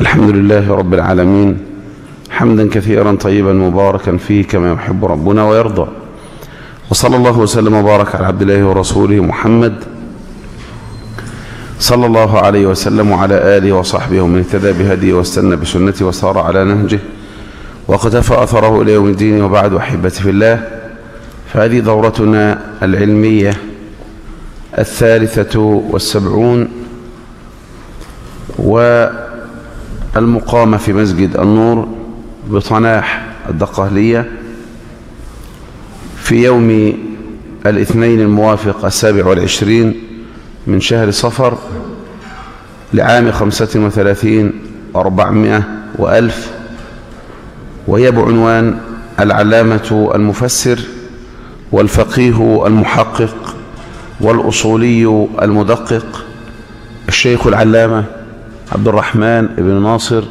الحمد لله رب العالمين، حمدا كثيرا طيبا مباركا فيه كما يحب ربنا ويرضى. وصلى الله وسلم وبارك على عبد الله ورسوله محمد صلى الله عليه وسلم وعلى آله وصحبه ومن اهتدى بهديه واستنى بسنته وسار على نهجه واقتفى أثره إلى يوم الدين. وبعد، أحبتي في الله، فهذه دورتنا العلمية 73 والمقامة في مسجد النور بطناح الدقهلية في يوم الاثنين الموافق 27 من شهر صفر لعام 35 و400 وألف، وهي بعنوان العلامة المفسر والفقيه المحقق والأصولي المدقق الشيخ العلامة عبد الرحمن بن ناصر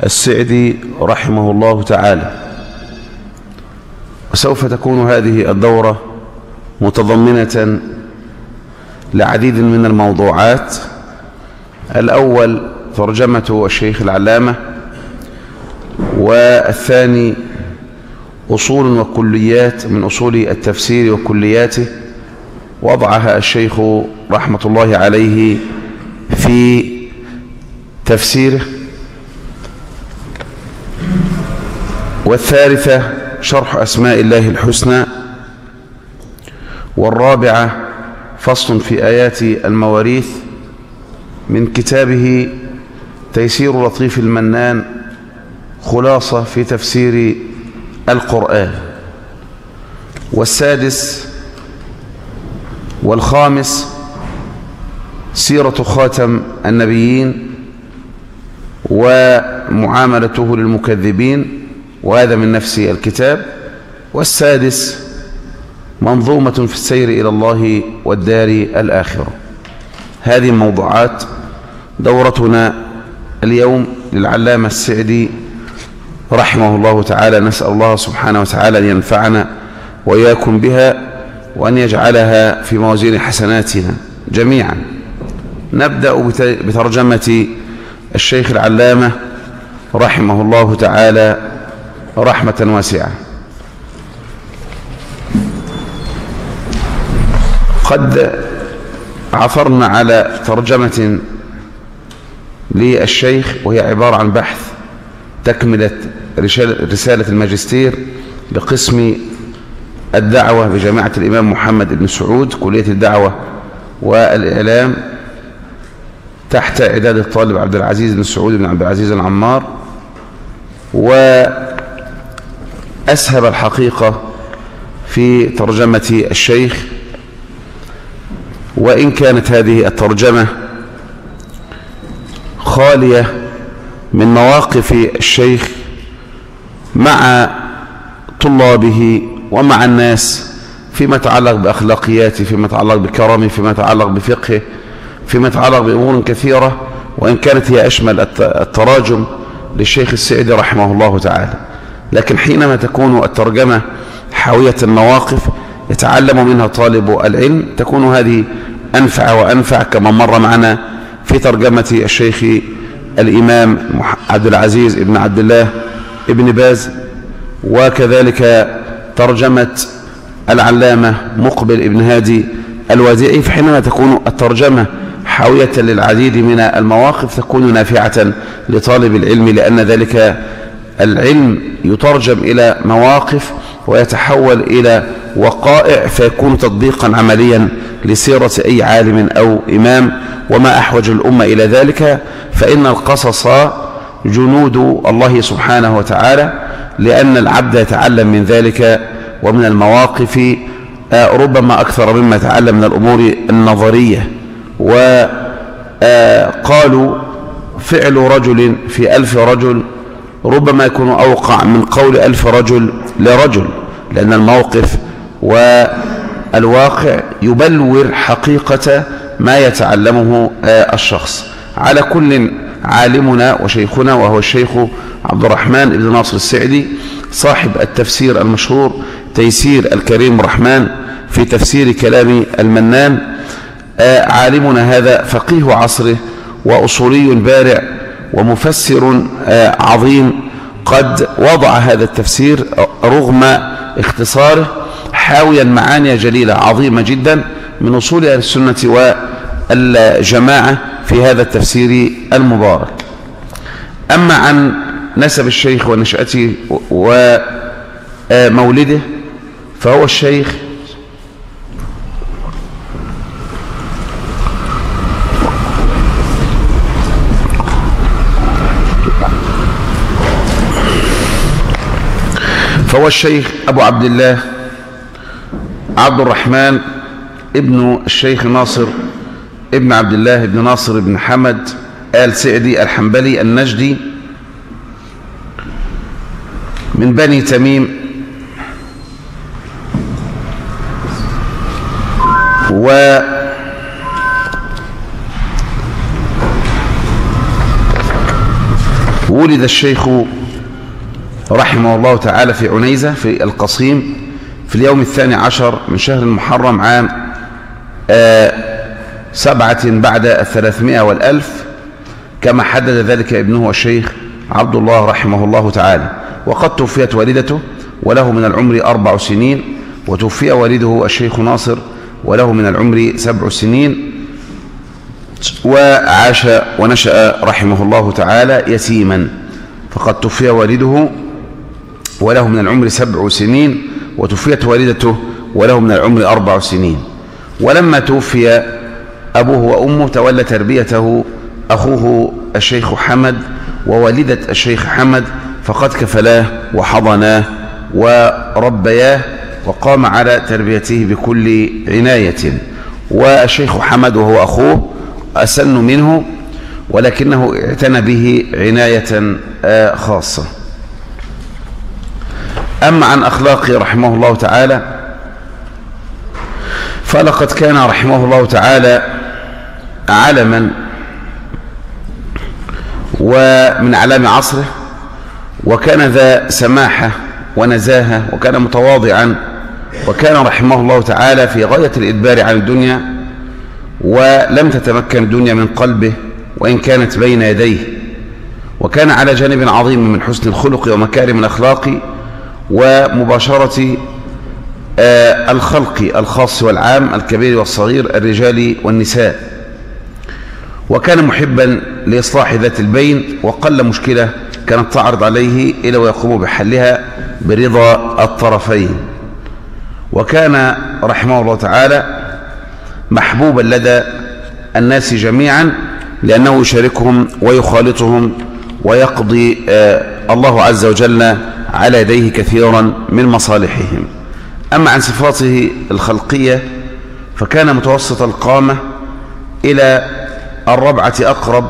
السعدي رحمه الله تعالى. وسوف تكون هذه الدورة متضمنة لعديد من الموضوعات. الأول ترجمة الشيخ العلامة، والثاني أصول وكليات من أصول التفسير وكلياته وضعها الشيخ رحمة الله عليه في تفسيره، والثالثة شرح أسماء الله الحسنى، والرابعة فصل في آيات المواريث من كتابه تيسير لطيف المنان خلاصة في تفسير القرآن، والسادس والخامس سيرة خاتم النبيين ومعاملته للمكذبين، وهذا من نفس الكتاب، والسادس منظومة في السير إلى الله والدار الآخرة. هذه موضوعات دورتنا اليوم للعلامة السعدي رحمه الله تعالى. نسأل الله سبحانه وتعالى أن ينفعنا وإياكم بها وأن يجعلها في موازين حسناتنا جميعا. نبدأ بترجمة الشيخ العلامة رحمه الله تعالى رحمة واسعة. قد عثرنا على ترجمة للشيخ، وهي عبارة عن بحث تكملة رسالة الماجستير لقسم الدعوة بجامعة الإمام محمد بن سعود، كلية الدعوة والإعلام، تحت إعداد الطالب عبد العزيز بن سعود بن عبد العزيز العمار. وأسهب الحقيقة في ترجمة الشيخ، وإن كانت هذه الترجمة خالية من مواقف الشيخ مع طلابه ومع الناس فيما يتعلق بأخلاقياته، فيما يتعلق بكرمه، فيما يتعلق بفقهه، فيما يتعلق بأمور كثيرة، وإن كانت هي أشمل التراجم للشيخ السعدي رحمه الله تعالى. لكن حينما تكون الترجمة حاوية المواقف يتعلم منها طالب العلم، تكون هذه أنفع وأنفع، كما مر معنا في ترجمة الشيخ الإمام عبد العزيز ابن عبد الله ابن باز، وكذلك ترجمة العلامة مقبل ابن هادي الوادعي. فحينما تكون الترجمة حاوية للعديد من المواقف تكون نافعة لطالب العلم، لأن ذلك العلم يترجم إلى مواقف ويتحول إلى وقائع، فيكون تطبيقا عمليا لسيرة أي عالم أو إمام، وما أحوج الأمة إلى ذلك، فإن القصص جنود الله سبحانه وتعالى، لأن العبد يتعلم من ذلك ومن المواقف ربما أكثر مما يتعلم من الأمور النظرية. وقالوا فعل رجل في 1000 رجل ربما يكون أوقع من قول 1000 رجل لرجل، لأن الموقف والواقع يبلور حقيقة ما يتعلمه الشخص. على كل، عالمنا وشيخنا وهو الشيخ عبد الرحمن بن ناصر السعدي صاحب التفسير المشهور تيسير الكريم الرحمن في تفسير كلام المنان، عالمنا هذا فقيه عصره وأصولي بارع ومفسر عظيم قد وضع هذا التفسير رغم اختصاره حاويا معاني جليلة عظيمة جدا من أصول أهل السنة والجماعة في هذا التفسير المبارك. أما عن نسب الشيخ ونشأته ومولده فهو الشيخ أبو عبد الله عبد الرحمن ابن الشيخ ناصر ابن عبد الله ابن ناصر ابن حمد آل سعدي الحنبلي النجدي من بني تميم، وولد الشيخ رحمه الله تعالى في عنيزة في القصيم في اليوم 12 من شهر المحرم عام 7 بعد 300 و1000 كما حدد ذلك ابنه الشيخ عبد الله رحمه الله تعالى. وقد توفيت والدته وله من العمر 4 سنين، وتوفي والده الشيخ ناصر وله من العمر 7 سنين، وعاش ونشأ رحمه الله تعالى يتيما. فقد توفي والده وله من العمر 7 سنين، وتوفيت والدته وله من العمر 4 سنين. ولما توفي أبوه وأمه تولى تربيته أخوه الشيخ حمد ووالدة الشيخ حمد، فقد كفلاه وحضناه وربياه وقام على تربيته بكل عناية. والشيخ حمد وهو أخوه أسن منه، ولكنه اعتنى به عناية خاصة. أما عن أخلاقه رحمه الله تعالى فلقد كان رحمه الله تعالى علما ومن أعلام عصره، وكان ذا سماحة ونزاهة، وكان متواضعا، وكان رحمه الله تعالى في غاية الإدبار عن الدنيا، ولم تتمكن الدنيا من قلبه وإن كانت بين يديه. وكان على جانب عظيم من حسن الخلق ومكارم الأخلاق ومباشرة الخلق الخاص والعام، الكبير والصغير، الرجال والنساء. وكان محبا لإصلاح ذات البين، وقل مشكلة كانت تعرض عليه إلا ويقوم بحلها برضا الطرفين. وكان رحمه الله تعالى محبوبا لدى الناس جميعا، لأنه يشاركهم ويخالطهم ويقضي الله عز وجل على يديه كثيرا من مصالحهم. أما عن صفاته الخلقية فكان متوسط القامة إلى الربعة أقرب،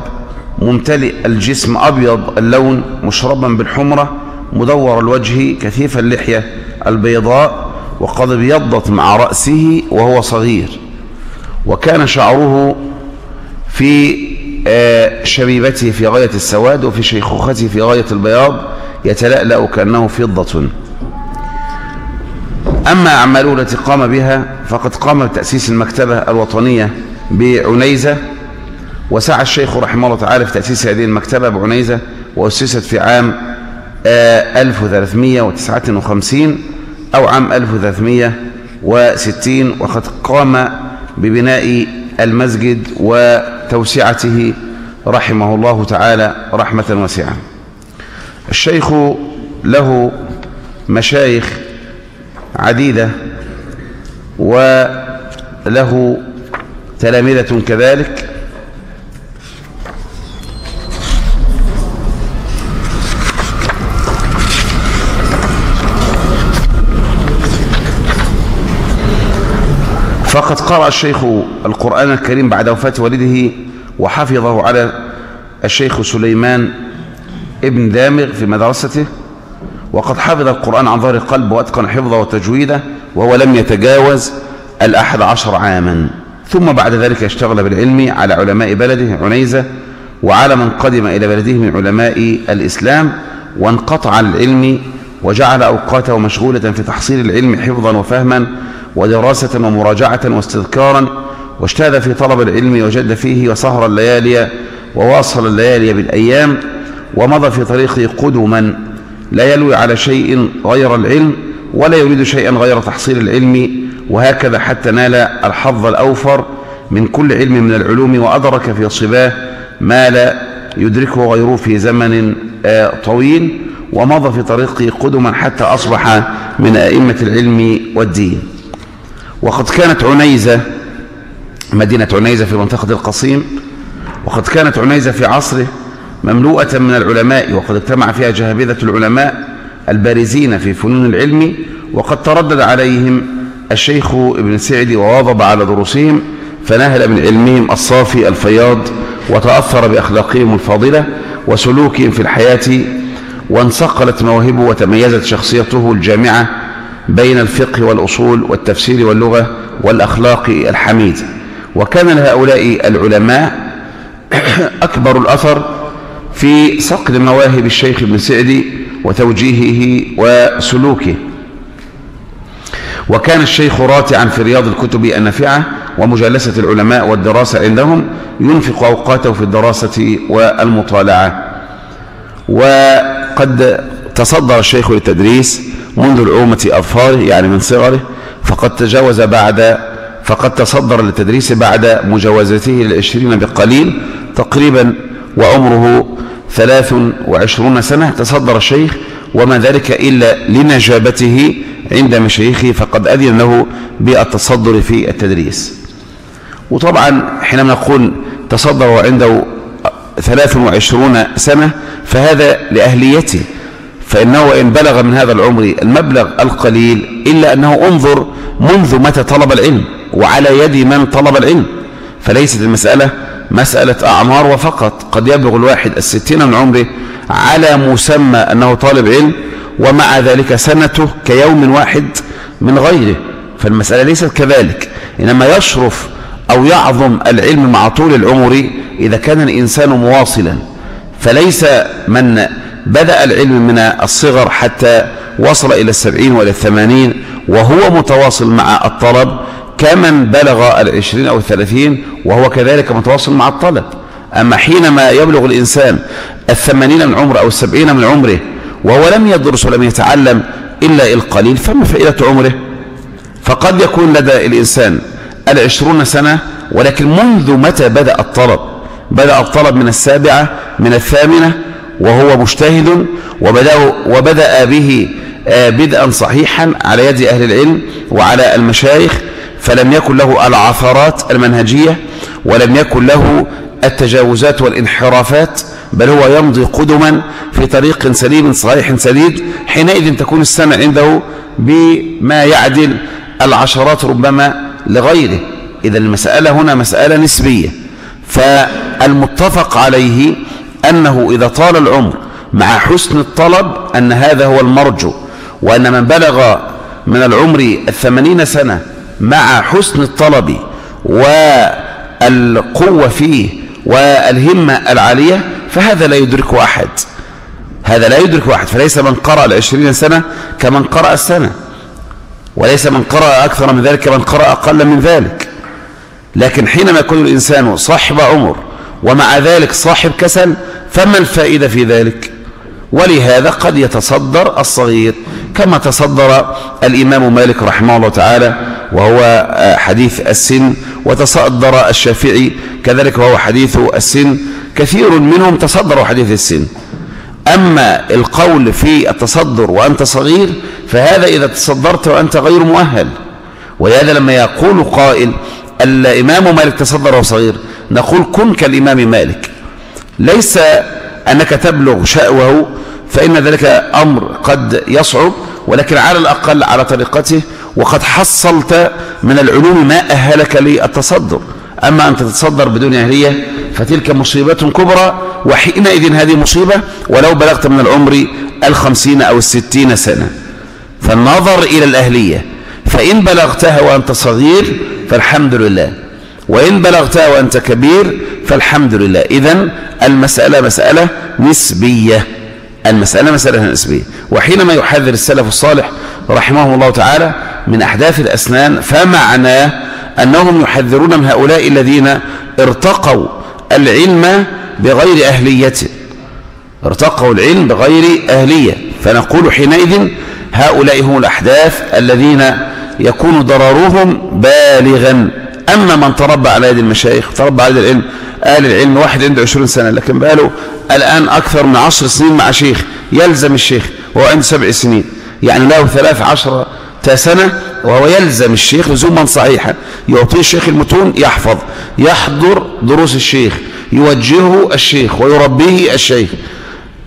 ممتلئ الجسم، أبيض اللون، مشربا بالحمرة، مدور الوجه، كثيف اللحية البيضاء، وقد ابيضت مع رأسه وهو صغير. وكان شعره في شبيبته في غاية السواد، وفي شيخوخته في غاية البياض، يتلألأ كأنه فضة. أما أعماله التي قام بها فقد قام بتأسيس المكتبة الوطنية بعنيزة، وسعى الشيخ رحمه الله تعالى في تأسيس هذه المكتبة بعنيزة، وأسست في عام 1359 أو عام 1360. وقد قام ببناء المسجد وتوسعته رحمه الله تعالى رحمة واسعة. الشيخ له مشايخ عديدة وله تلامذة كذلك، فقد قرأ الشيخ القرآن الكريم بعد وفاة والده وحفظه على الشيخ سليمان ابن دامغ في مدرسته، وقد حفظ القرآن عن ظهر قلب وأتقن حفظه وتجويده وهو لم يتجاوز 11 عاما. ثم بعد ذلك اشتغل بالعلم على علماء بلده عنيزة وعلى من قدم إلى بلده من علماء الإسلام، وانقطع عن العلم وجعل أوقاته مشغولة في تحصيل العلم حفظا وفهما ودراسة ومراجعة واستذكارا، واجتهد في طلب العلم وجد فيه وسهر الليالي وواصل الليالي بالأيام، ومضى في طريقه قدما لا يلوي على شيء غير العلم ولا يريد شيئا غير تحصيل العلم، وهكذا حتى نال الحظ الأوفر من كل علم من العلوم، وأدرك في صباه ما لا يدركه غيره في زمن طويل، ومضى في طريقه قدما حتى أصبح من أئمة العلم والدين. وقد كانت عنيزة، مدينة عنيزة في منطقة القصيم، وقد كانت عنيزة في عصره مملوءة من العلماء، وقد اجتمع فيها جهابذة العلماء البارزين في فنون العلم، وقد تردد عليهم الشيخ ابن سعدي وواظب على دروسهم، فنهل من علمهم الصافي الفياض، وتأثر بأخلاقهم الفاضلة وسلوكهم في الحياة، وانصقلت مواهبه وتميزت شخصيته الجامعة بين الفقه والأصول والتفسير واللغة والأخلاق الحميدة. وكان لهؤلاء العلماء أكبر الأثر في صقل مواهب الشيخ ابن سعدي وتوجيهه وسلوكه. وكان الشيخ راتعا في رياض الكتب النافعة ومجالسة العلماء والدراسة عندهم، ينفق أوقاته في الدراسة والمطالعة. وقد تصدر الشيخ للتدريس منذ العومة أظفاره، يعني من صغره، فقد تصدر للتدريس بعد مجاوزته للعشرين بقليل تقريبا، وعمره 23 سنة تصدر الشيخ، وما ذلك إلا لنجابته عند مشايخه، فقد أذن له بالتصدر في التدريس. وطبعا حينما نقول تصدر وعنده 23 سنة فهذا لأهليته، فإنه إن بلغ من هذا العمر المبلغ القليل إلا أنه انظر منذ متى طلب العلم وعلى يد من طلب العلم، فليست المسألة مسألة أعمار وفقط. قد يبلغ الواحد 60 من عمره على مسمى أنه طالب علم، ومع ذلك سنته كيوم واحد من غيره، فالمسألة ليست كذلك، إنما يشرف أو يعظم العلم مع طول العمر إذا كان الإنسان مواصلا. فليس من بدأ العلم من الصغر حتى وصل إلى 70 وإلى 80 وهو متواصل مع الطلب كمن بلغ 20 أو 30 وهو كذلك متواصل مع الطلب. أما حينما يبلغ الإنسان 80 من عمره أو 70 من عمره وهو لم يدرس ولم يتعلم إلا القليل، فما فائدة عمره؟ فقد يكون لدى الإنسان 20 سنة، ولكن منذ متى بدأ الطلب؟ بدأ الطلب من 7 من 8 وهو مجتهد، وبدأ به بدءا صحيحا على يد أهل العلم وعلى المشايخ، فلم يكن له العثرات المنهجية ولم يكن له التجاوزات والانحرافات، بل هو يمضي قدما في طريق سليم صحيح سديد. حينئذ تكون السنة عنده بما يعدل العشرات ربما لغيره. إذا المسألة هنا مسألة نسبية، فالمتفق عليه أنه إذا طال العمر مع حسن الطلب أن هذا هو المرجو، وأن من بلغ من العمر 80 سنة مع حسن الطلب والقوة فيه والهمة العالية فهذا لا يدركه أحد، هذا لا يدركه أحد. فليس من قرأ 20 سنة كمن قرأ السنة، وليس من قرأ أكثر من ذلك كمن قرأ أقل من ذلك. لكن حينما يكون الإنسان صاحب عمر ومع ذلك صاحب كسل فما الفائدة في ذلك؟ ولهذا قد يتصدر الصغير كما تصدر الإمام مالك رحمه الله تعالى وهو حديث السن، وتصدر الشافعي كذلك وهو حديث السن، كثير منهم تصدروا حديث السن. أما القول في التصدر وأنت صغير فهذا إذا تصدرت وأنت غير مؤهل. ولهذا لما يقول قائل الإمام مالك تصدر وهو صغير نقول كن كالإمام مالك، ليس أنك تبلغ شأوه فإن ذلك أمر قد يصعب، ولكن على الأقل على طريقته، وقد حصلت من العلوم ما أهلك للتصدر. أما أن تتصدر بدون أهلية فتلك مصيبة كبرى، وحينئذ هذه مصيبة ولو بلغت من العمر 50 أو 60 سنة. فالنظر إلى الأهلية، فإن بلغتها وأنت صغير فالحمد لله، وإن بلغتها وأنت كبير فالحمد لله. إذن المسألة مسألة نسبية، المسألة مسألة نسبية. وحينما يحذر السلف الصالح رحمه الله تعالى من أحداث الأسنان فمعناه أنهم يحذرون من هؤلاء الذين ارتقوا العلم بغير أهلية، ارتقوا العلم بغير أهلية، فنقول حينئذ هؤلاء هم الأحداث الذين يكون ضررهم بالغا. أما من تربى على يد المشايخ، تربى على يد العلم، أهل العلم، واحد عنده 20 سنة لكن بقاله الآن أكثر من 10 سنين مع شيخ، يلزم الشيخ وهو عنده 7 سنين، يعني له 13 سنة وهو يلزم الشيخ لزوما صحيحا، يعطيه الشيخ المتون يحفظ، يحضر دروس الشيخ، يوجهه الشيخ ويربيه الشيخ.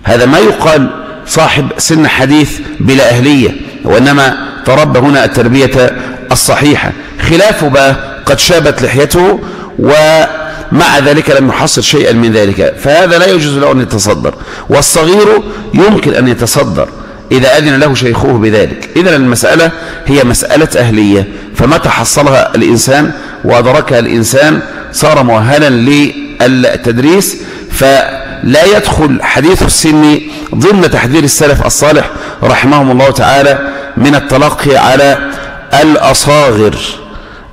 هذا ما يقال صاحب سن حديث بلا أهلية، وإنما تربى هنا التربية الصحيحة. خلافه بقى قد شابت لحيته ومع ذلك لم يحصل شيئا من ذلك، فهذا لا يجوز له أن يتصدر. والصغير يمكن أن يتصدر إذا أذن له شيخه بذلك. إذن المسألة هي مسألة أهلية، فمتى حصلها الإنسان وأدركها الإنسان صار مؤهلا للتدريس، فلا يدخل حديث السن ضمن تحذير السلف الصالح رحمهم الله تعالى من التلقي على الأصاغر،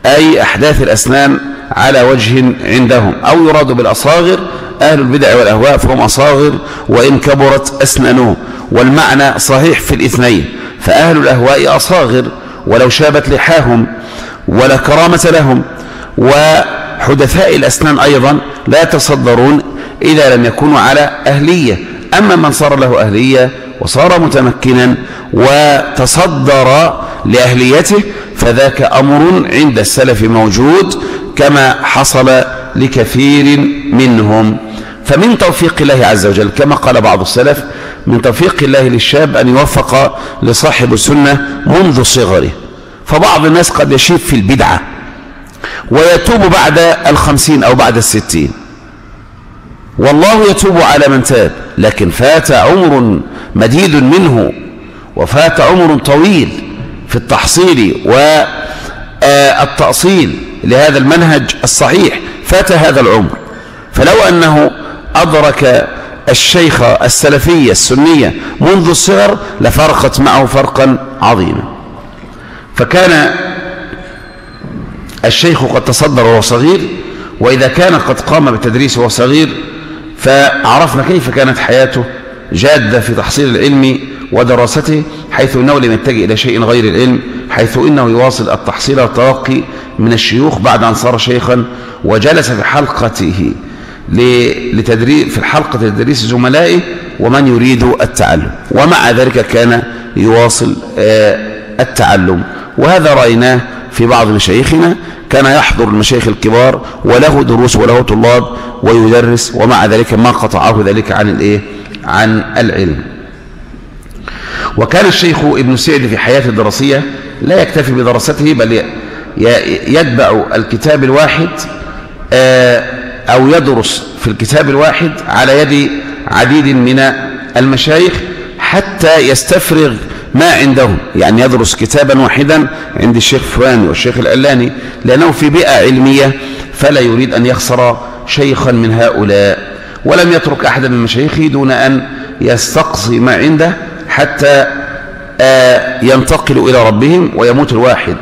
أي أحداث الأسنان على وجه عندهم، أو يراد بالأصاغر أهل البدع والأهواء فهم أصاغر وإن كبرت أسنانهم، والمعنى صحيح في الاثنين، فأهل الأهواء أصاغر ولو شابت لحاهم ولا كرامة لهم، وحدثاء الأسنان أيضا لا يتصدرون إذا لم يكونوا على أهلية. أما من صار له أهلية وصار متمكنا وتصدر لأهليته فذاك أمر عند السلف موجود كما حصل لكثير منهم. فمن توفيق الله عز وجل كما قال بعض السلف، من توفيق الله للشاب أن يوفق لصاحب السنة منذ صغره. فبعض الناس قد يشيب في البدعة ويتوب بعد 50 أو بعد 60، والله يتوب على من تاب، لكن فات عمر مديد منه وفات عمر طويل في التحصيل والتأصيل لهذا المنهج الصحيح، فات هذا العمر. فلو أنه أدرك الشيخ السلفية السنية منذ الصغر لفرقت معه فرقا عظيما. فكان الشيخ قد تصدر وهو صغير، وإذا كان قد قام بالتدريس وهو صغير فعرفنا كيف كانت حياته جادة في تحصيل العلم ودراسته، حيث إنه لم يتجه إلى شيء غير العلم، حيث إنه يواصل التحصيل والتلقي من الشيوخ بعد أن صار شيخا، وجلس في حلقته في الحلقة لتدريس زملائه ومن يريد التعلم، ومع ذلك كان يواصل التعلم. وهذا رأيناه في بعض مشايخنا، كان يحضر المشايخ الكبار وله دروس وله طلاب ويدرس، ومع ذلك ما قطعه ذلك عن العلم. وكان الشيخ ابن سعد في حياته الدراسية لا يكتفي بدراسته، بل يتبع الكتاب الواحد أو يدرس في الكتاب الواحد على يد عديد من المشايخ حتى يستفرغ ما عندهم، يعني يدرس كتابا واحدا عند الشيخ فلان والشيخ العلاني، لأنه في بيئة علمية فلا يريد أن يخسر شيخا من هؤلاء، ولم يترك أحدا من مشايخه دون أن يستقصي ما عنده حتى ينتقل إلى ربهم ويموت الواحد،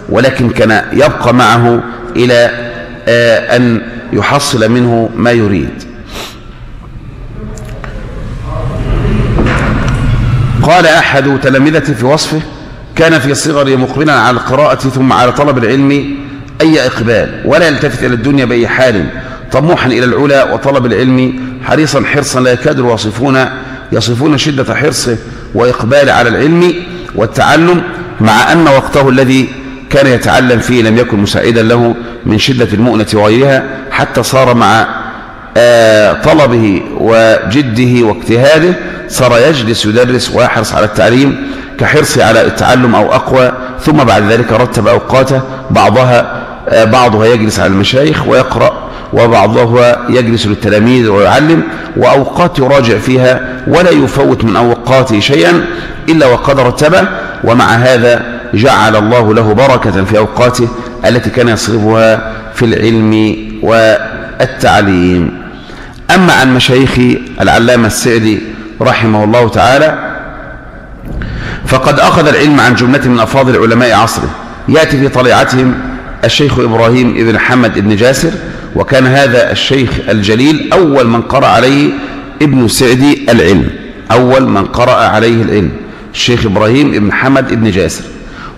ولكن كان يبقى معه إلى أن يحصل منه ما يريد. قال أحد تلامذتي في وصفه: كان في صغره مقبلا على القراءة ثم على طلب العلم أي إقبال، ولا يلتفت إلى الدنيا بأي حال، طموحا إلى العلا وطلب العلم، حريصا حرصا لا يكادوا يصفون شدة حرصه وإقبال على العلم والتعلم، مع أن وقته الذي كان يتعلم فيه لم يكن مساعدا له من شدة المؤنة وغيرها، حتى صار مع طلبه وجده واجتهاده صار يجلس يدرس ويحرص على التعليم كحرصه على التعلم أو أقوى. ثم بعد ذلك رتب أوقاته، بعضها يجلس على المشايخ ويقرأ، وبعضها يجلس للتلاميذ ويعلم، وأوقات يراجع فيها ولا يفوت من أوقاته شيئا إلا وقد رتبه. ومع هذا جعل الله له بركة في أوقاته التي كان يصرفها في العلم والتعليم. أما عن مشايخ العلامة السعدي رحمه الله تعالى فقد أخذ العلم عن جملة من أفاضل علماء عصره، يأتي في طليعتهم الشيخ إبراهيم بن حمد بن جاسر، وكان هذا الشيخ الجليل أول من قرأ عليه ابن سعدي العلم، أول من قرأ عليه العلم الشيخ إبراهيم ابن حمد ابن جاسر.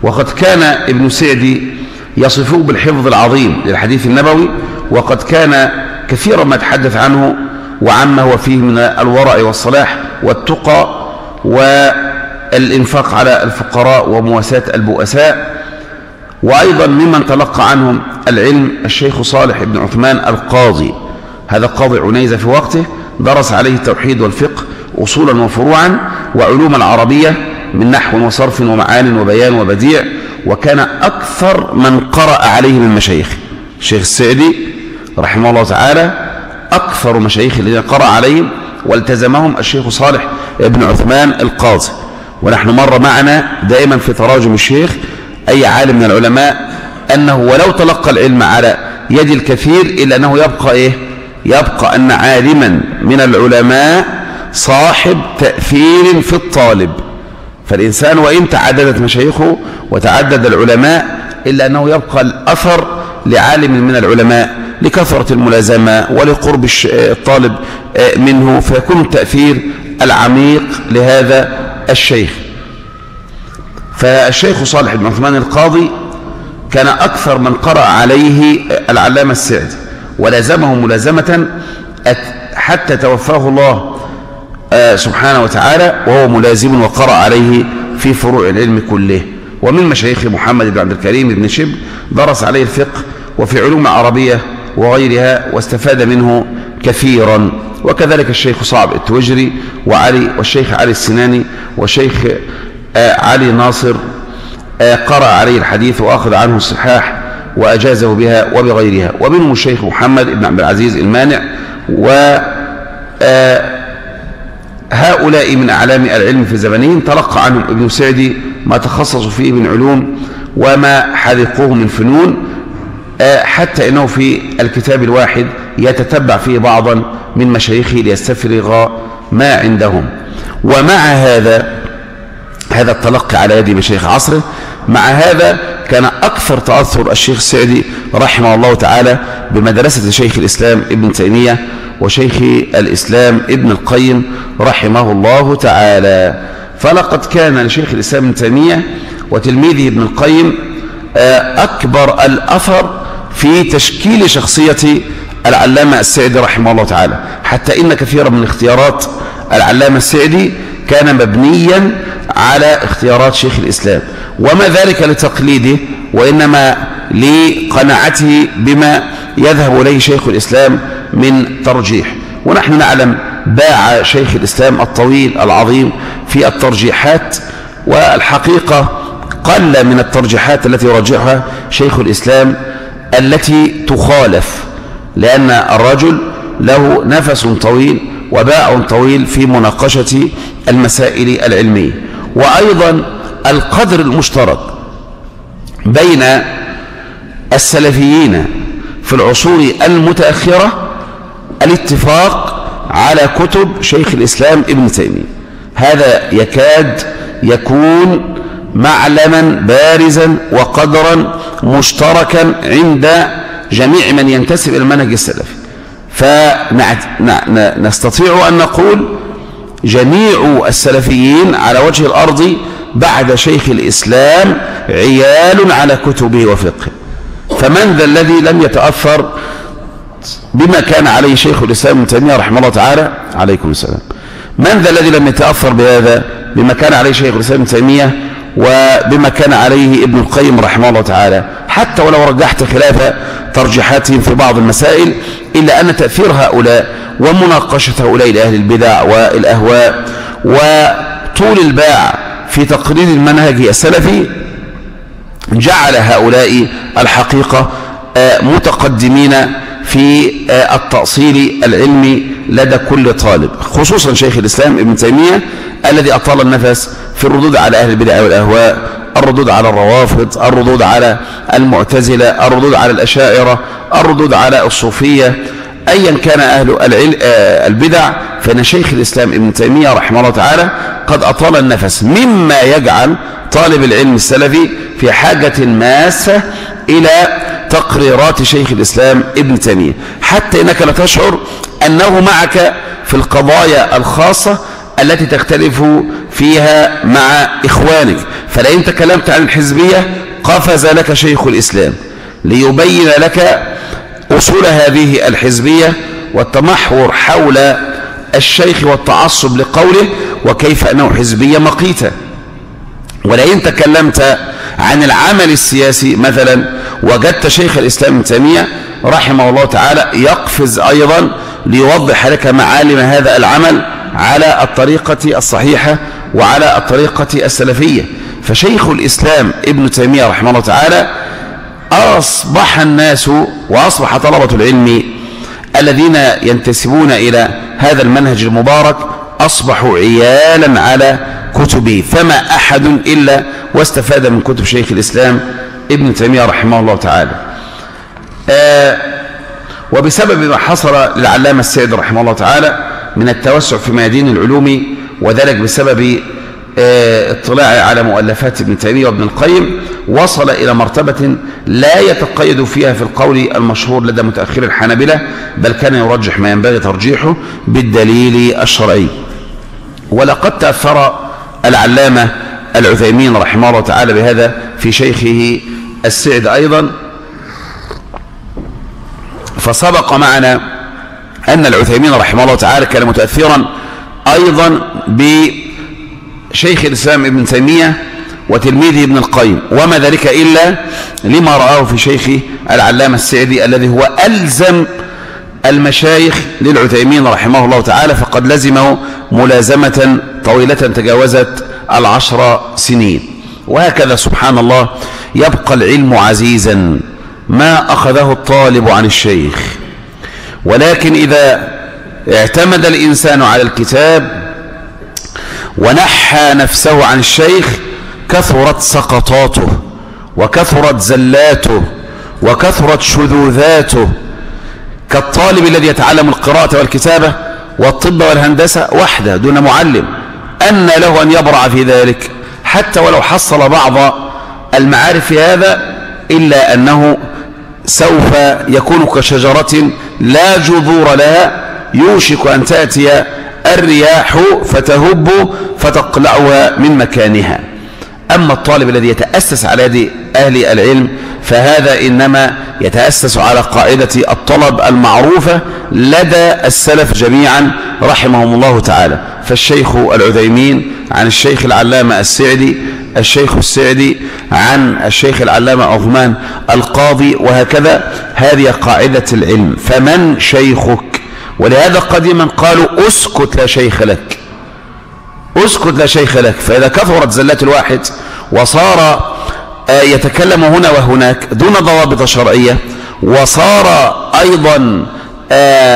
وقد كان ابن سعدي يصفه بالحفظ العظيم للحديث النبوي، وقد كان كثيرا ما تحدث عنه وعما هو فيه من الورع والصلاح والتقى والإنفاق على الفقراء ومواساة البؤساء. وأيضا ممن تلقى عنهم العلم الشيخ صالح بن عثمان القاضي، هذا قاضي عنيزة في وقته، درس عليه التوحيد والفقه أصولا وفروعا وعلوم العربية من نحو وصرف ومعان وبيان وبديع، وكان أكثر من قرأ عليه من مشايخ الشيخ السعدي رحمه الله تعالى. أكثر مشايخ الذين قرأ عليهم والتزمهم الشيخ صالح بن عثمان القاضي. ونحن مر معنا دائما في تراجم الشيخ أي عالم من العلماء أنه ولو تلقى العلم على يد الكثير إلا أنه يبقى إيه؟ يبقى أن عالما من العلماء صاحب تأثير في الطالب. فالإنسان وإن تعددت مشايخه وتعدد العلماء إلا أنه يبقى الأثر لعالم من العلماء لكثرة الملازمة ولقرب الطالب منه، فيكون التأثير العميق لهذا الشيخ. فالشيخ صالح بن عثمان القاضي كان أكثر من قرأ عليه العلامة السعدي ولازمه ملازمة حتى توفاه الله سبحانه وتعالى وهو ملازم وقرأ عليه في فروع العلم كله. ومن مشايخ محمد بن عبد الكريم بن شبل درس عليه الفقه وفي علوم العربية وغيرها واستفاد منه كثيرا. وكذلك الشيخ صعب التوجري وعلي والشيخ علي السناني والشيخ علي ناصر قرأ عليه الحديث وأخذ عنه الصحاح وأجازه بها وبغيرها. ومنهم الشيخ محمد بن عبد العزيز المانع. وهؤلاء من أعلام العلم في زمنهم تلقى عنهم ابن سعدي ما تخصصوا فيه من علوم وما حذقوه من فنون، حتى إنه في الكتاب الواحد يتتبع فيه بعضا من مشايخه ليستفرغ ما عندهم. ومع هذا التلقي على يد مشايخ عصره، مع هذا كان أكثر تأثر الشيخ السعدي رحمه الله تعالى بمدرسة شيخ الإسلام ابن تيمية وشيخ الإسلام ابن القيم رحمه الله تعالى. فلقد كان لشيخ الإسلام ابن تيمية وتلميذه ابن القيم أكبر الأثر في تشكيل شخصية العلامة السعدي رحمه الله تعالى، حتى إن كثيرا من اختيارات العلامة السعدي كان مبنيا على اختيارات شيخ الإسلام، وما ذلك لتقليده وإنما لقناعته بما يذهب إليه شيخ الإسلام من ترجيح. ونحن نعلم باع شيخ الإسلام الطويل العظيم في الترجيحات، والحقيقة قل من الترجيحات التي يرجحها شيخ الإسلام التي تخالف، لأن الرجل له نفس طويل وباع طويل في مناقشة المسائل العلمية. وأيضا القدر المشترك بين السلفيين في العصور المتأخرة الاتفاق على كتب شيخ الإسلام ابن تيمية، هذا يكاد يكون معلما بارزا وقدرا مشتركا عند جميع من ينتسب إلى المنهج السلفي. فنستطيع أن نقول جميع السلفيين على وجه الأرض بعد شيخ الإسلام عيال على كتبه وفقه. فمن ذا الذي لم يتأثر بما كان عليه شيخ الإسلام ابن تيمية رحمه الله تعالى؟ عليكم السلام. من ذا الذي لم يتأثر بهذا بما كان عليه شيخ الإسلام ابن تيمية وبما كان عليه ابن القيم رحمه الله تعالى؟ حتى ولو رجحت خلاف ترجيحاتهم في بعض المسائل، إلا أن تأثير هؤلاء ومناقشة هؤلاء لأهل البدع والأهواء وطول الباع في تقرير المنهج السلفي جعل هؤلاء الحقيقة متقدمين في التأصيل العلمي لدى كل طالب، خصوصا شيخ الإسلام ابن تيمية الذي أطال النفس في الردود على أهل البدع والأهواء، الردود على الروافض، الردود على المعتزلة، الردود على الأشاعرة، الردود على الصوفية. أيا كان أهل البدع فإن شيخ الإسلام ابن تيمية رحمه الله تعالى قد أطال النفس، مما يجعل طالب العلم السلفي في حاجة ماسة إلى تقريرات شيخ الإسلام ابن تيمية، حتى إنك لا تشعر أنه معك في القضايا الخاصة التي تختلف فيها مع إخوانك. فلئن تكلمت عن الحزبية قفز لك شيخ الإسلام ليبين لك أصول هذه الحزبية والتمحور حول الشيخ والتعصب لقوله وكيف أنه حزبية مقيتة. ولئن تكلمت عن العمل السياسي مثلا وجدت شيخ الإسلام ابن تيمية رحمه الله تعالى يقفز أيضا ليوضح لك معالم هذا العمل على الطريقة الصحيحة وعلى الطريقة السلفية. فشيخ الإسلام ابن تيمية رحمه الله تعالى أصبح الناس وأصبح طلبة العلم الذين ينتسبون إلى هذا المنهج المبارك أصبحوا عيالا على كتبه، فما أحد إلا واستفاد من كتب شيخ الإسلام ابن تيمية رحمه الله تعالى. وبسبب ما حصل للعلامة السعدي رحمه الله تعالى من التوسع في ميادين العلوم، وذلك بسبب اطلاعه على مؤلفات ابن تيمية وابن القيم، وصل إلى مرتبة لا يتقيد فيها في القول المشهور لدى متأخر الحنابلة، بل كان يرجح ما ينبغي ترجيحه بالدليل الشرعي. ولقد تأثر العلامة العثيمين رحمه الله تعالى بهذا في شيخه السعد أيضا، فسبق معنا أن العثيمين رحمه الله تعالى كان متأثرا أيضا بشيخ الإسلام ابن تيمية وتلميذه ابن القيم، وما ذلك إلا لما رآه في شيخه العلامة السعدي الذي هو ألزم المشايخ للعثيمين رحمه الله تعالى، فقد لزمه ملازمة طويلة تجاوزت 10 سنين. وهكذا سبحان الله يبقى العلم عزيزا ما أخذه الطالب عن الشيخ، ولكن إذا اعتمد الإنسان على الكتاب ونحى نفسه عن الشيخ كثرت سقطاته وكثرت زلاته وكثرت شذوذاته، كالطالب الذي يتعلم القراءة والكتابة والطب والهندسة وحده دون معلم، أن له أن يبرع في ذلك حتى ولو حصل بعض المعارف في هذا، إلا أنه سوف يكون كشجرة لا جذور لها يوشك أن تأتي الرياح فتهب فتقلعها من مكانها. أما الطالب الذي يتأسس على يد أهل العلم فهذا إنما يتأسس على قاعدة الطلب المعروفة لدى السلف جميعا رحمهم الله تعالى. فالشيخ العثيمين عن الشيخ العلامة السعدي، الشيخ السعدي عن الشيخ العلامة عثمان القاضي، وهكذا. هذه قاعدة العلم. فمن شيخك؟ ولهذا قديما قالوا اسكت لا شيخ لك، اسكت لا شيخ لك. فإذا كثرت زلات الواحد وصار يتكلم هنا وهناك دون ضوابط شرعية، وصار أيضا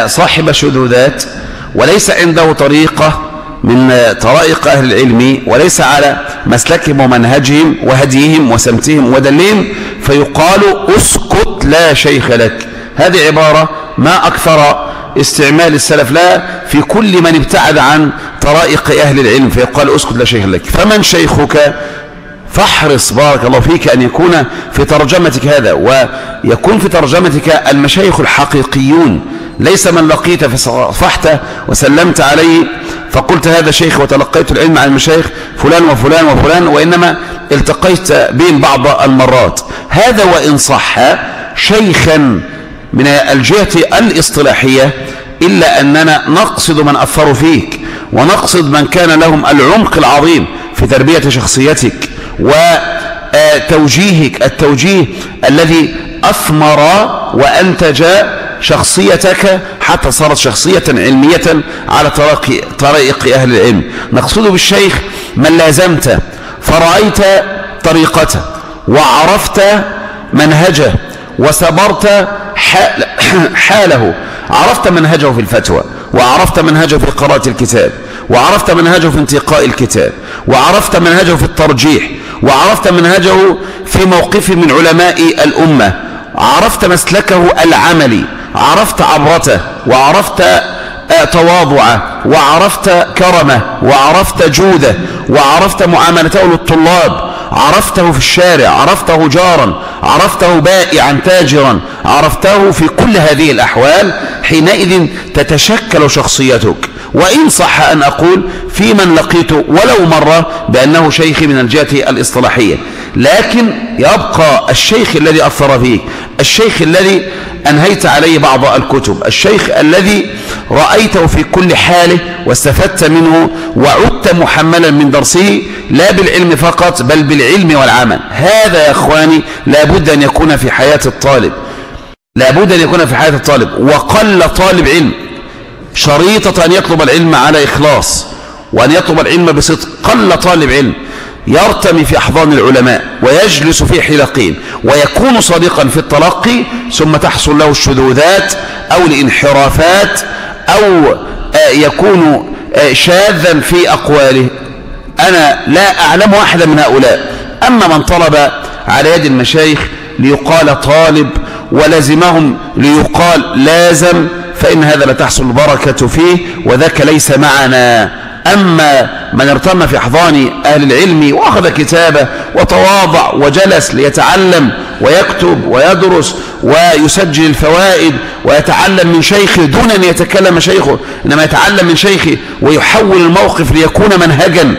صاحب شذوذات وليس عنده طريقة من طرائق أهل العلم وليس على مسلكهم ومنهجهم وهديهم وسمتهم ودلهم، فيقال اسكت لا شيخ لك. هذه عبارة ما أكثر استعمال السلف لا في كل من ابتعد عن طرائق أهل العلم، فيقال اسكت لا شيخ لك. فمن شيخك؟ فاحرص بارك الله فيك أن يكون في ترجمتك هذا، ويكون في ترجمتك المشايخ الحقيقيون، ليس من لقيت فصفحت وسلمت عليه فقلت هذا شيخ وتلقيت العلم عن المشايخ فلان وفلان وفلان، وإنما التقيت بهم بعض المرات. هذا وإن صح شيخا من الجهة الاصطلاحية، إلا أننا نقصد من أثروا فيك، ونقصد من كان لهم العمق العظيم في تربية شخصيتك وتوجيهك، التوجيه الذي أثمر وأنتج شخصيتك حتى صارت شخصية علمية على طريق أهل العلم. نقصد بالشيخ من لازمت فرأيت طريقته وعرفت منهجه وسبرت حاله، عرفت منهجه في الفتوى، وعرفت منهجه في قراءة الكتاب، وعرفت منهجه في انتقاء الكتاب، وعرفت منهجه في الترجيح، وعرفت منهجه في موقفه من علماء الأمة، عرفت مسلكه العملي، عرفت عبرته، وعرفت تواضعه، وعرفت كرمه، وعرفت جوده، وعرفت معاملته للطلاب، عرفته في الشارع، عرفته جارا، عرفته بائعا تاجرا، عرفته في كل هذه الأحوال، حينئذ تتشكل شخصيتك. وإن صح أن أقول في من لقيته ولو مرة بأنه شيخي من الجهة الاصطلاحية، لكن يبقى الشيخ الذي أثر فيك، الشيخ الذي أنهيت عليه بعض الكتب، الشيخ الذي رأيته في كل حاله واستفدت منه وعدت محملا من درسه، لا بالعلم فقط بل بالعلم والعمل. هذا يا أخواني لابد أن يكون في حياة الطالب، لابد أن يكون في حياة الطالب. وقل طالب علم شريطة أن يطلب العلم على إخلاص وأن يطلب العلم بصدق. قل طالب علم يرتمي في أحضان العلماء ويجلس في حلقين ويكون صادقا في التلقي، ثم تحصل له الشذوذات أو الانحرافات أو يكون شاذا في أقواله. أنا لا أعلم أحدا من هؤلاء. أما من طلب على يد المشايخ ليقال طالب ولزمهم ليقال لازم، فإن هذا لا تحصل البركة فيه، وذاك ليس معنا. أما من ارتم في أحضان أهل العلم وأخذ كتابه وتواضع وجلس ليتعلم ويكتب ويدرس ويسجل الفوائد ويتعلم من شيخه دون أن يتكلم شيخه، إنما يتعلم من شيخه ويحول الموقف ليكون منهجا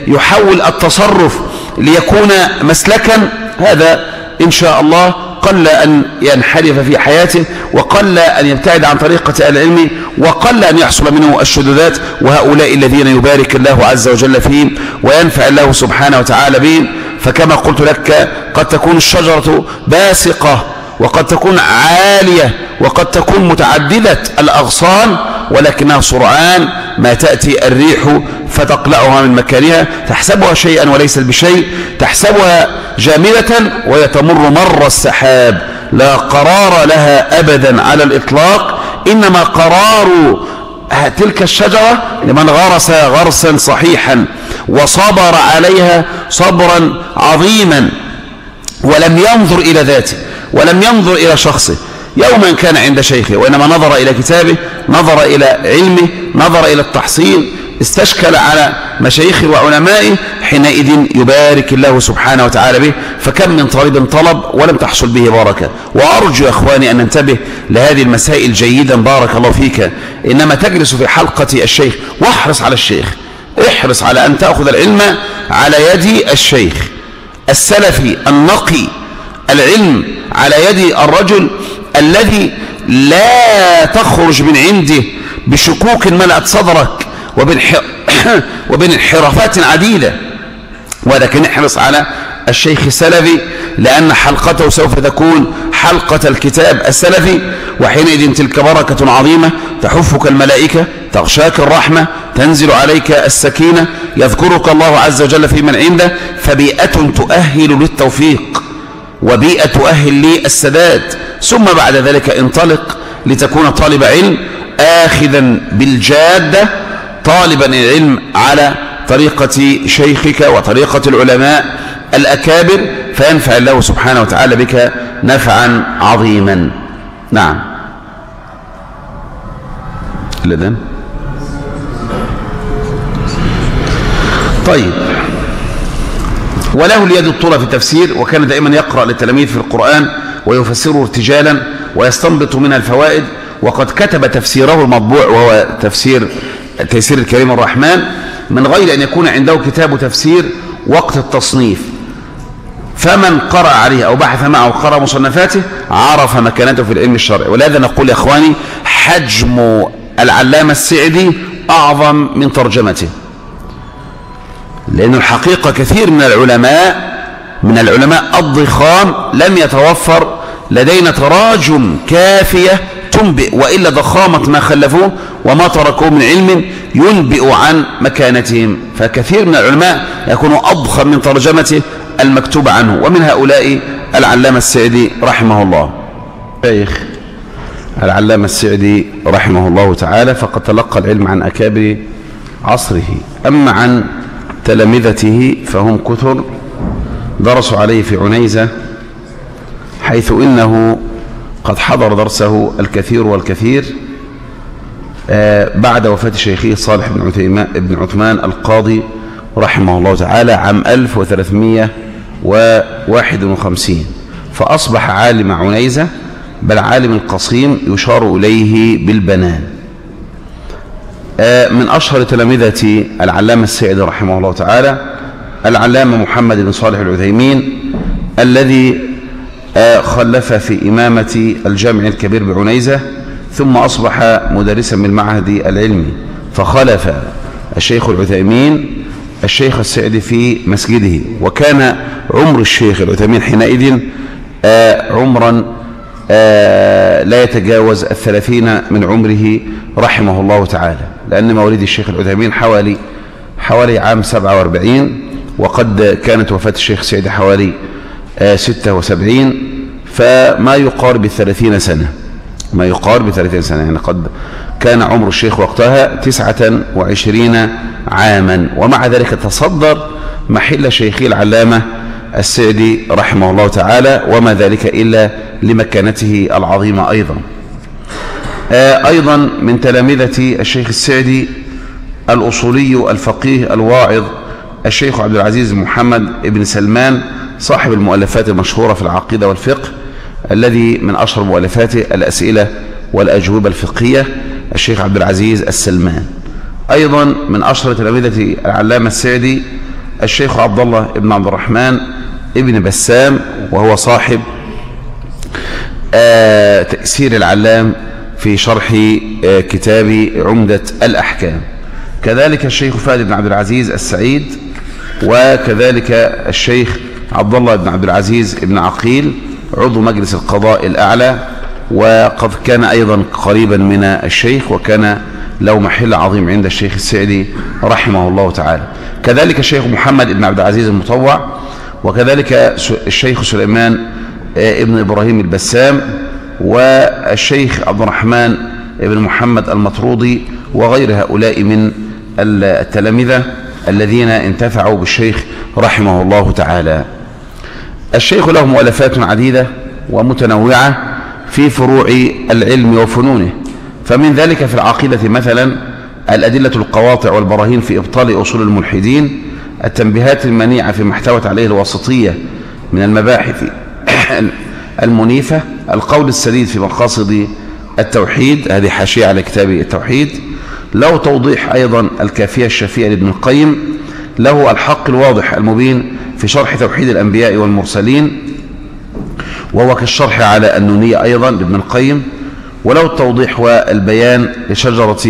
ويحول التصرف ليكون مسلكا، هذا إن شاء الله قل أن ينحرف في حياته، وقل أن يبتعد عن طريقة أهل العلم، وقل أن يحصل منه الشذوذات. وهؤلاء الذين يبارك الله عز وجل فيهم وينفع الله سبحانه وتعالى بهم. فكما قلت لك قد تكون الشجرة باسقة وقد تكون عالية وقد تكون متعددة الأغصان، ولكنها سرعان ما تأتي الريح فتقلعها من مكانها، تحسبها شيئا وليس بشيء، تحسبها جامدة ويتمر مر السحاب، لا قرار لها أبدا على الإطلاق. إنما قرار تلك الشجرة لمن غرس غرسا صحيحا وصبر عليها صبرا عظيما ولم ينظر إلى ذاته ولم ينظر إلى شخصه يوما كان عند شيخه، وإنما نظر إلى كتابه، نظر إلى علمه، نظر إلى التحصيل، استشكل على مشايخه وعلمائه، حينئذ يبارك الله سبحانه وتعالى به. فكم من طالب طلب ولم تحصل به بركة. وأرجو يا أخواني أن ننتبه لهذه المسائل جيدا، بارك الله فيك. إنما تجلس في حلقة الشيخ واحرص على الشيخ، احرص على أن تأخذ العلم على يد الشيخ السلفي النقي، العلم على يد الرجل الذي لا تخرج من عنده بشكوك ملأت صدرك وبين انحرافات عديدة. ولكن احرص على الشيخ السلفي، لأن حلقته سوف تكون حلقة الكتاب السلفي، وحينئذ تلك بركة عظيمة، تحفك الملائكة، تغشاك الرحمة، تنزل عليك السكينة، يذكرك الله عز وجل في من عنده. فبيئة تؤهل للتوفيق وبيئة تؤهل للسداد. ثم بعد ذلك انطلق لتكون طالب علم آخذا بالجادة، طالبا العلم على طريقة شيخك وطريقة العلماء الأكابر، فينفع الله سبحانه وتعالى بك نفعا عظيما. نعم. الأذان. طيب. وله اليد الطولى في التفسير، وكان دائما يقرأ للتلاميذ في القرآن ويفسره ارتجالا ويستنبط منها الفوائد. وقد كتب تفسيره المطبوع وهو تيسير الكريم الرحمن من غير أن يكون عنده كتاب تفسير وقت التصنيف، فمن قرأ عليه أو بحث معه وقرأ مصنفاته عرف مكانته في العلم الشرعي. ولهذا نقول يا إخواني حجم العلامة السعدي أعظم من ترجمته، لأن الحقيقة كثير من العلماء الضخام لم يتوفر لدينا تراجم كافية تنبئ، وإلا ضخامة ما خلفوه وما تركوه من علم ينبئ عن مكانتهم. فكثير من العلماء يكون أضخم من ترجمته المكتوب عنه، ومن هؤلاء العلامة السعدي رحمه الله. شيخ العلامة السعدي رحمه الله تعالى فقد تلقى العلم عن أكابر عصره، أما عن تلامذته فهم كثر درسوا عليه في عنيزة، حيث إنه قد حضر درسه الكثير والكثير بعد وفاة شيخه صالح بن عثمان القاضي رحمه الله تعالى عام 1300 51، فأصبح عالم عنيزة، بل عالم القصيم يشار إليه بالبنان. من أشهر تلامذة العلامة السعدي رحمه الله تعالى العلامة محمد بن صالح العثيمين، الذي خلف في إمامة الجامع الكبير بعنيزة، ثم أصبح مدرسا بالمعهد العلمي، فخلف الشيخ العثيمين الشيخ السعدي في مسجده. وكان عمر الشيخ العثيمين حينئذ عمرا لا يتجاوز 30 من عمره رحمه الله تعالى، لأن مواليد الشيخ العثيمين حوالي عام 47، وقد كانت وفاة الشيخ السعدي حوالي 76، فما يقارب 30 سنة، ما يقارب 30 سنة، يعني قد كان عمر الشيخ وقتها 29 عاما، ومع ذلك تصدر محل شيخي العلامة السعدي رحمه الله تعالى، وما ذلك إلا لمكانته العظيمة. أيضا من تلامذة الشيخ السعدي الأصولي الفقيه الواعظ الشيخ عبد العزيز محمد بن سلمان، صاحب المؤلفات المشهورة في العقيدة والفقه، الذي من أشهر مؤلفاته الأسئلة والأجوبة الفقهية، الشيخ عبد العزيز السلمان. أيضا من أشهر تلامذة العلامة السعدي الشيخ عبد الله بن عبد الرحمن ابن بسام، وهو صاحب تأثير العلام في شرح كتاب عمدة الأحكام. كذلك الشيخ فهد بن عبد العزيز السعيد، وكذلك الشيخ عبد الله بن عبد العزيز بن عقيل عضو مجلس القضاء الأعلى، وقد كان أيضا قريبا من الشيخ، وكان له محل عظيم عند الشيخ السعدي رحمه الله تعالى. كذلك الشيخ محمد بن عبد العزيز المطوع، وكذلك الشيخ سليمان ابن إبراهيم البسام، والشيخ عبد الرحمن ابن محمد المطرودي، وغير هؤلاء من التلامذة الذين انتفعوا بالشيخ رحمه الله تعالى. الشيخ له مؤلفات عديدة ومتنوعة في فروع العلم وفنونه، فمن ذلك في العقيدة مثلا الأدلة القواطع والبراهين في إبطال أصول الملحدين، التنبيهات المنيعة فيما احتوت عليه الواسطية من المباحث المنيفة، القول السديد في مقاصد التوحيد، هذه حاشية على كتاب التوحيد، له توضيح أيضا الكافية الشافية لابن القيم، له الحق الواضح المبين في شرح توحيد الأنبياء والمرسلين، وهو كالشرح على النونية أيضا لابن القيم، وله التوضيح والبيان لشجرة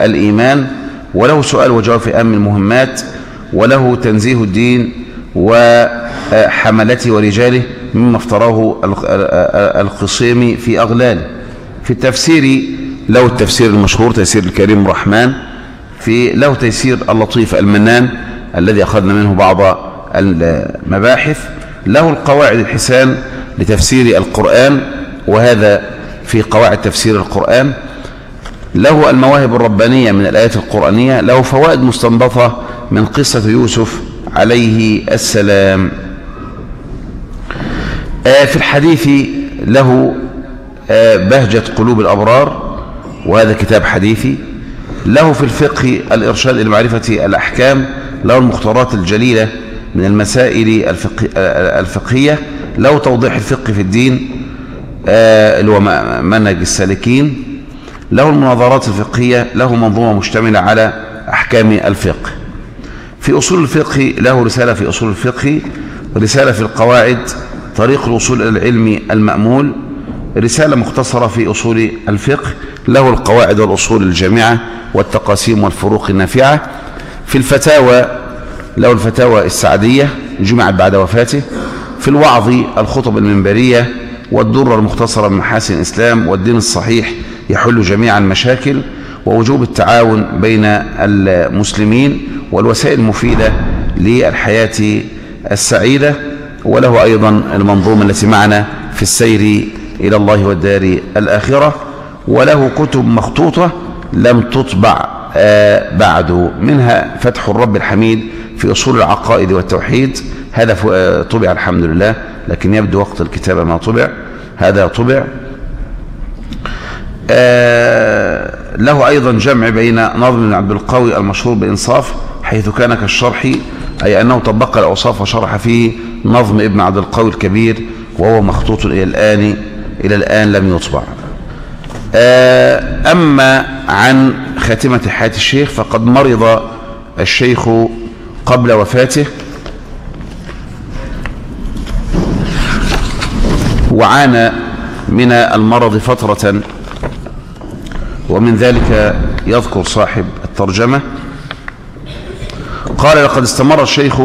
الإيمان، وله سؤال وجواب في أهم المهمات، وله تنزيه الدين وحملته ورجاله مما افتراه القصيمي في أغلاله. في التفسير له التفسير المشهور تيسير الكريم الرحمن، له تيسير اللطيف المنان الذي أخذنا منه بعض المباحث، له القواعد الحسان لتفسير القرآن، وهذا في قواعد تفسير القرآن، له المواهب الربانية من الآيات القرآنية، له فوائد مستنبطة من قصة يوسف عليه السلام. في الحديث له بهجة قلوب الأبرار، وهذا كتاب حديثي، له في الفقه الإرشاد إلى معرفة الأحكام، له المختارات الجليلة من المسائل الفقهية، له توضيح الفقه في الدين اللي هو منهج السالكين، له المناظرات الفقهية، له منظومة مشتملة على أحكام الفقه. في أصول الفقه له رسالة في أصول الفقه، رسالة في القواعد، طريق الوصول إلى العلم المأمول، رسالة مختصرة في أصول الفقه، له القواعد والأصول الجامعة والتقاسيم والفروق النافعة. في الفتاوى له الفتاوى السعدية جمعت بعد وفاته. في الوعظ الخطب المنبرية والدرة المختصرة من محاسن الإسلام والدين الصحيح يحل جميع المشاكل ووجوب التعاون بين المسلمين والوسائل المفيدة للحياة السعيدة. وله أيضا المنظومة التي معنا في السير إلى الله والدار الآخرة. وله كتب مخطوطة لم تطبع بعد، منها فتح الرب الحميد في أصول العقائد والتوحيد، هذا طبع الحمد لله، لكن يبدو وقت الكتابة ما طبع، هذا طبع. له أيضا جمع بين نظم بن عبد القوي المشهور بإنصاف، حيث كان كالشرح أي أنه طبق الأوصاف وشرح فيه نظم ابن عبد القوي الكبير، وهو مخطوط إلى الآن لم يطبع. أما عن خاتمة حياة الشيخ، فقد مرض الشيخ قبل وفاته، وعانى من المرض فترة، ومن ذلك يذكر صاحب الترجمة قال: لقد استمر الشيخ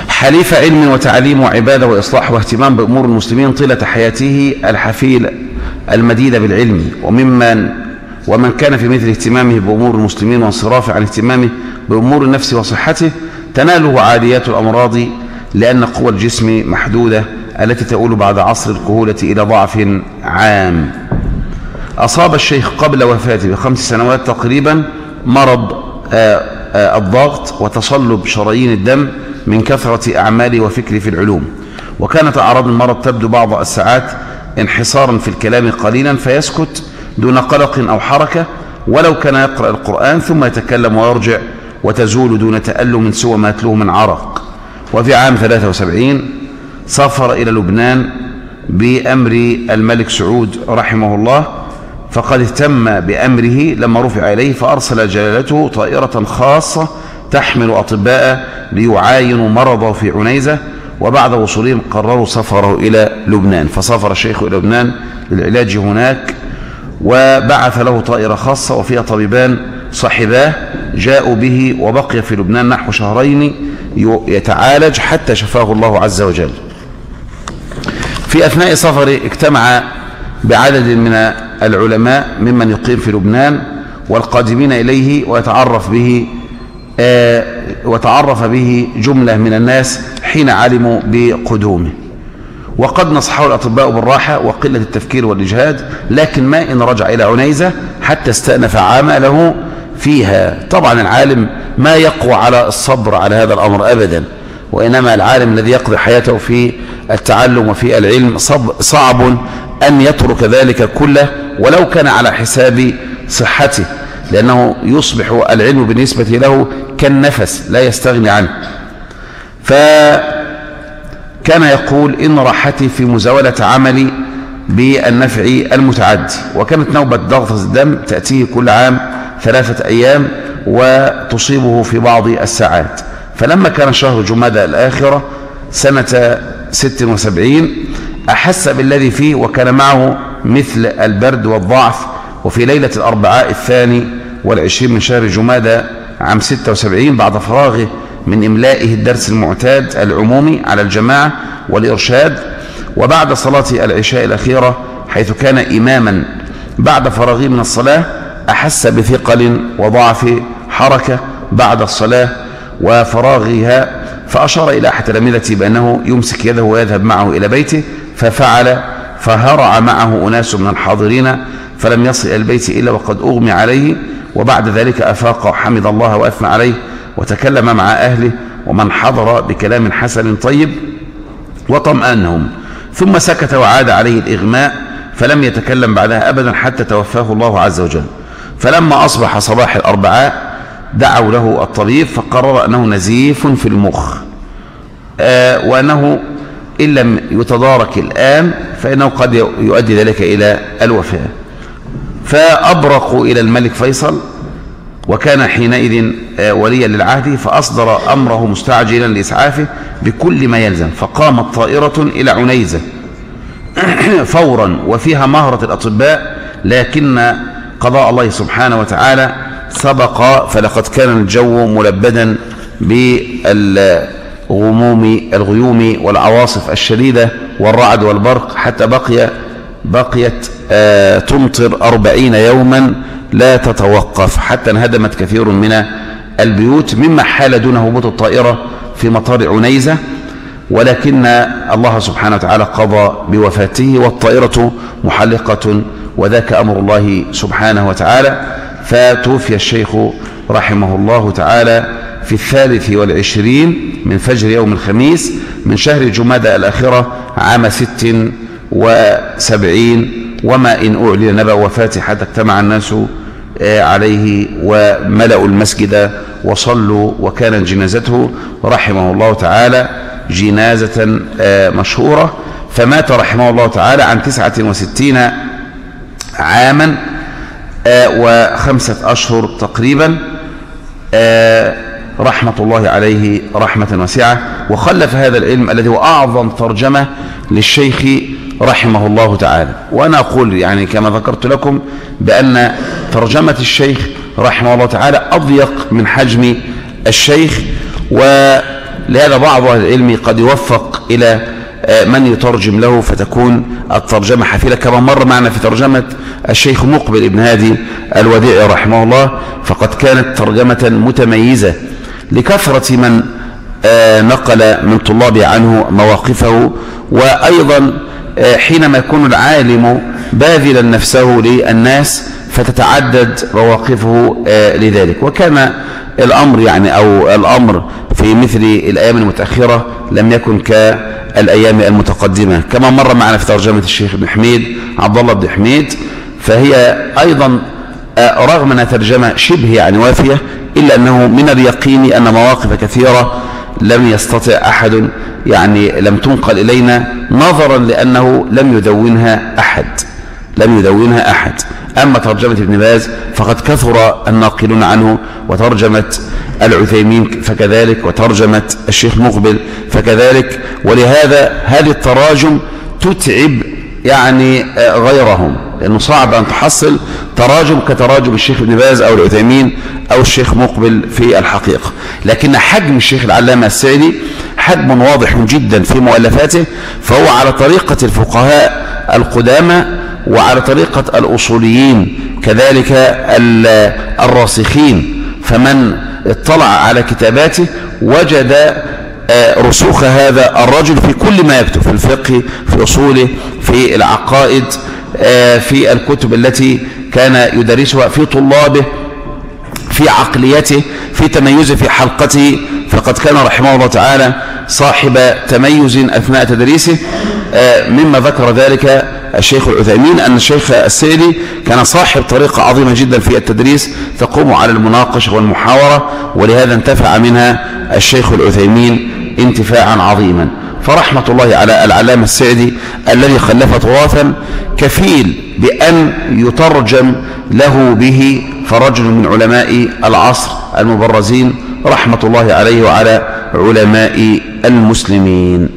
حليف علم وتعليم وعبادة وإصلاح واهتمام بأمور المسلمين طيلة حياته الحفيل المديدة بالعلم، ومن كان في مثل اهتمامه بأمور المسلمين وانصرافه عن اهتمامه بأمور النفس وصحته تناله عاديات الأمراض، لأن قوى الجسم محدودة التي تؤول بعد عصر الكهولة إلى ضعف عام. أصاب الشيخ قبل وفاته ب5 سنوات تقريبا مرض الضغط وتصلب شرايين الدم من كثرة أعمالي وفكري في العلوم، وكانت أعراض المرض تبدو بعض الساعات انحصارا في الكلام قليلا فيسكت دون قلق أو حركة، ولو كان يقرأ القرآن ثم يتكلم ويرجع، وتزول دون تألم سوى ما يتلوه من عرق. وفي عام 73 سافر إلى لبنان بأمر الملك سعود رحمه الله، فقد اهتم بأمره لما رفع إليه، فأرسل جلالته طائرة خاصة تحمل أطباء ليعاينوا مرضه في عنيزة، وبعد وصولهم قرروا سفره إلى لبنان، فسافر الشيخ إلى لبنان للعلاج هناك، وبعث له طائرة خاصة وفيها طبيبان صاحباه جاءوا به، وبقي في لبنان نحو 2 شهرين يتعالج حتى شفاه الله عز وجل. في أثناء سفره اجتمع بعدد من العلماء ممن يقيم في لبنان والقادمين إليه، وتعرف به جملة من الناس حين علموا بقدومه، وقد نصحه الأطباء بالراحة وقلة التفكير والإجهاد، لكن ما إن رجع إلى عنيزة حتى استأنف عمله فيها. طبعا العالم ما يقوى على الصبر على هذا الأمر أبدا، وإنما العالم الذي يقضي حياته في التعلم وفي العلم صعب أن يترك ذلك كله ولو كان على حساب صحته، لأنه يصبح العلم بالنسبة له كالنفس لا يستغني عنه. فكان يقول: إن راحتي في مزاولة عملي بالنفع المتعدي. وكانت نوبة ضغط الدم تأتيه كل عام 3 أيام وتصيبه في بعض الساعات. فلما كان شهر جمادى الآخرة سنة 76 أحس بالذي فيه، وكان معه مثل البرد والضعف. وفي ليلة الأربعاء 22 من شهر جمادى عام 76 بعد فراغه من إملائه الدرس المعتاد العمومي على الجماعة والإرشاد، وبعد صلاة العشاء الأخيرة حيث كان إماما، بعد فراغه من الصلاة أحس بثقل وضعف حركة بعد الصلاة وفراغها، فأشار إلى أحد تلامذته بأنه يمسك يده ويذهب معه إلى بيته، ففعل، فهرع معه أناس من الحاضرين، فلم يصل إلى البيت إلا وقد أغمي عليه. وبعد ذلك أفاق وحمد الله وأثنى عليه وتكلم مع أهله ومن حضر بكلام حسن طيب وطمأنهم، ثم سكت وعاد عليه الإغماء، فلم يتكلم بعدها أبدا حتى توفاه الله عز وجل. فلما أصبح صباح الأربعاء دعوا له الطبيب، فقرر أنه نزيف في المخ، وأنه إن لم يتدارك الآن فإنه قد يؤدي ذلك إلى الوفاة. فأبرقوا إلى الملك فيصل، وكان حينئذ وليا للعهد، فأصدر أمره مستعجلا لإسعافه بكل ما يلزم. فقامت طائرة إلى عنيزة فورا وفيها مهرة الأطباء، لكن قضاء الله سبحانه وتعالى سبق، فلقد كان الجو ملبدا بالغيوم والعواصف الشديدة والرعد والبرق، حتى بقيت تمطر 40 يوما لا تتوقف، حتى انهدمت كثير من البيوت، مما حال دون هبوط الطائرة في مطار عنيزة، ولكن الله سبحانه وتعالى قضى بوفاته والطائرة محلقة، وذاك أمر الله سبحانه وتعالى. فتوفي الشيخ رحمه الله تعالى في 23 من فجر يوم الخميس من شهر جمادى الآخرة عام 76، وما إن أعلن نبأ وفاته حتى اجتمع الناس عليه وملأوا المسجد وصلوا، وكانت جنازته رحمه الله تعالى جنازة مشهورة، فمات رحمه الله تعالى عن 69 عاما و5 أشهر تقريبا، رحمة الله عليه رحمة واسعة. وخلف هذا العلم الذي هو أعظم ترجمة للشيخ رحمه الله تعالى. وأنا أقول يعني كما ذكرت لكم بأن ترجمة الشيخ رحمه الله تعالى أضيق من حجم الشيخ، ولهذا بعض أهل العلم قد يوفق إلى من يترجم له فتكون الترجمة حفيلة، كما مر معنا في ترجمة الشيخ مقبل ابن هادي الوديعي رحمه الله، فقد كانت ترجمة متميزة لكثرة من نقل من طلابه عنه مواقفه، وأيضا حينما يكون العالم باذلا نفسه للناس فتتعدد مواقفه لذلك. وكان الأمر يعني أو الأمر في مثل الأيام المتأخرة لم يكن كالأيام المتقدمة، كما مر معنا في ترجمة الشيخ ابن حميد عبد الله بن حميد، فهي أيضا رغم أنها ترجمة شبه يعني وافية، إلا أنه من اليقين أن مواقف كثيرة لم يستطع أحد يعني لم تنقل إلينا نظرا لأنه لم يدونها أحد. أما ترجمة ابن باز فقد كثر الناقلون عنه، وترجمة العثيمين فكذلك، وترجمة الشيخ مقبل فكذلك، ولهذا هذه التراجم تتعب يعني غيرهم، لأنه صعب أن تحصل تراجم كتراجم الشيخ ابن باز أو العثيمين أو الشيخ مقبل في الحقيقة. لكن حجم الشيخ العلامة السعدي حجم واضح جدا في مؤلفاته، فهو على طريقة الفقهاء القدامى وعلى طريقة الأصوليين كذلك الراسخين، فمن اطلع على كتاباته وجد رسوخ هذا الرجل في كل ما يكتب، في الفقه، في أصوله، في العقائد، في الكتب التي كان يدرسها، في طلابه، في عقليته، في تميزه، في حلقته. فقد كان رحمه الله تعالى صاحب تميز أثناء تدريسه، مما ذكر ذلك الشيخ العثيمين أن الشيخ السعدي كان صاحب طريقة عظيمة جدا في التدريس تقوم على المناقشة والمحاورة، ولهذا انتفع منها الشيخ العثيمين انتفاعا عظيما. فرحمة الله على العلامة السعدي الذي خلف تراثا كفيل بأن يترجم له به، فرجل من علماء العصر المبرزين رحمة الله عليه وعلى علماء المسلمين.